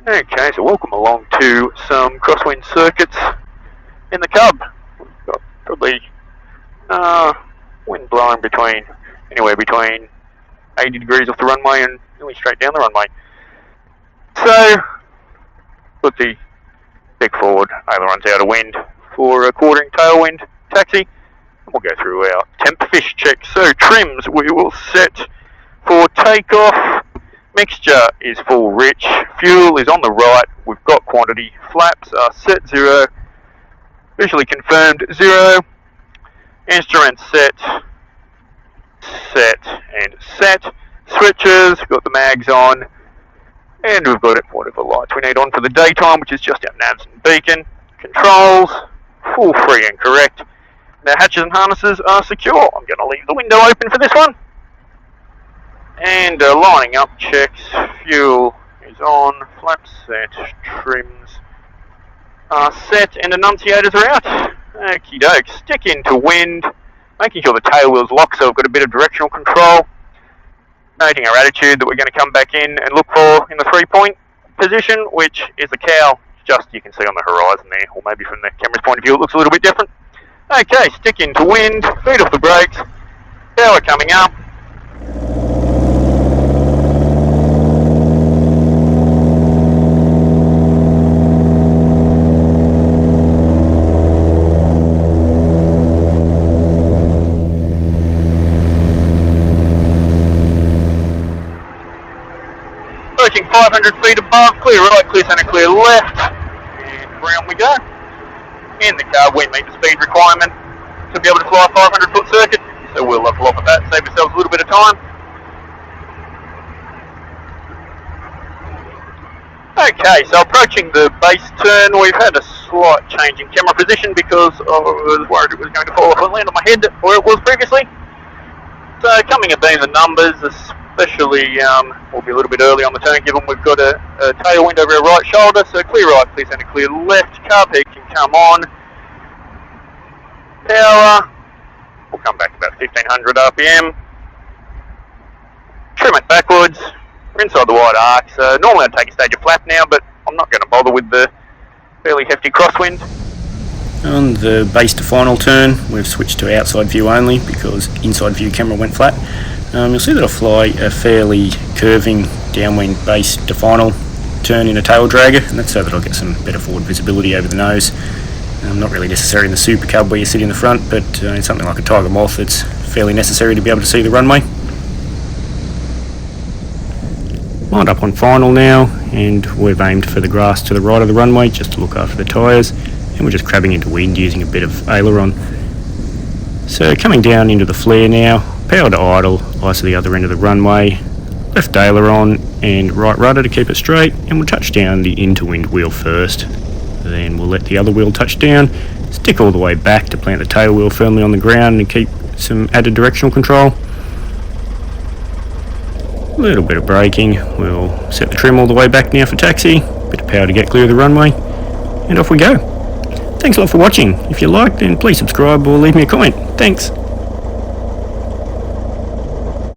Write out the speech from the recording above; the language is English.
Okay, so welcome along to some crosswind circuits in the Cub. We've got probably wind blowing anywhere between 80 degrees off the runway and nearly straight down the runway. So, put the deck forward, ailerons out of wind for a quartering tailwind taxi, and we'll go through our temp fish check. So trims we will set for takeoff. Mixture is full rich, fuel is on the right, we've got quantity, flaps are set 0, visually confirmed 0, instruments set, and set, switches, got the mags on, and we've got whatever lights we need on for the daytime, which is just our navs and beacon. Controls, full free and correct. Now hatches and harnesses are secure. I'm going to leave the window open for this one. And lining up checks, fuel is on, flaps set, trims are set, and enunciators are out. Okie doke, stick into wind, making sure the tail wheel's locked so we've got a bit of directional control. Noting our attitude that we're going to come back in and look for in the 3-point position, which is the cow, just you can see on the horizon there, or maybe from the camera's point of view it looks a little bit different. Okay, stick into wind, feet off the brakes, power coming up. Approaching 500 feet above, clear right, clear centre, clear left, and round we go. In the car, we meet the speed requirement to be able to fly a 500 foot circuit, so we'll level off at that, save ourselves a little bit of time. Okay, so approaching the base turn, we've had a slight change in camera position because I was worried it was going to fall off and land on my head where it was previously. So coming and being the numbers, especially we'll be a little bit early on the turn given we've got a tailwind over our right shoulder, so clear right, clear centre, clear left, carb head can come on, power, we'll come back about 1500 RPM, trim it backwards, we're inside the wide arc, so normally I'd take a stage of flap now, but I'm not going to bother with the fairly hefty crosswind. On the base to final turn, we've switched to outside view only because inside view camera went flat. You'll see that I fly a fairly curving downwind base to final turn in a tail dragger, and that's so that I'll get some better forward visibility over the nose. Not really necessary in the Super Cub where you sit in the front, but in something like a Tiger Moth it's fairly necessary to be able to see the runway. Lined up on final now, and we've aimed for the grass to the right of the runway just to look after the tyres, and we're just crabbing into wind using a bit of aileron. So coming down into the flare now, power to idle, ice to the other end of the runway, left aileron and right rudder to keep it straight, and we'll touch down the interwind wheel first. Then we'll let the other wheel touch down, stick all the way back to plant the tail wheel firmly on the ground and keep some added directional control. A little bit of braking, we'll set the trim all the way back now for taxi, bit of power to get clear of the runway, and off we go. Thanks a lot for watching. If you liked, then please subscribe or leave me a comment. Thanks.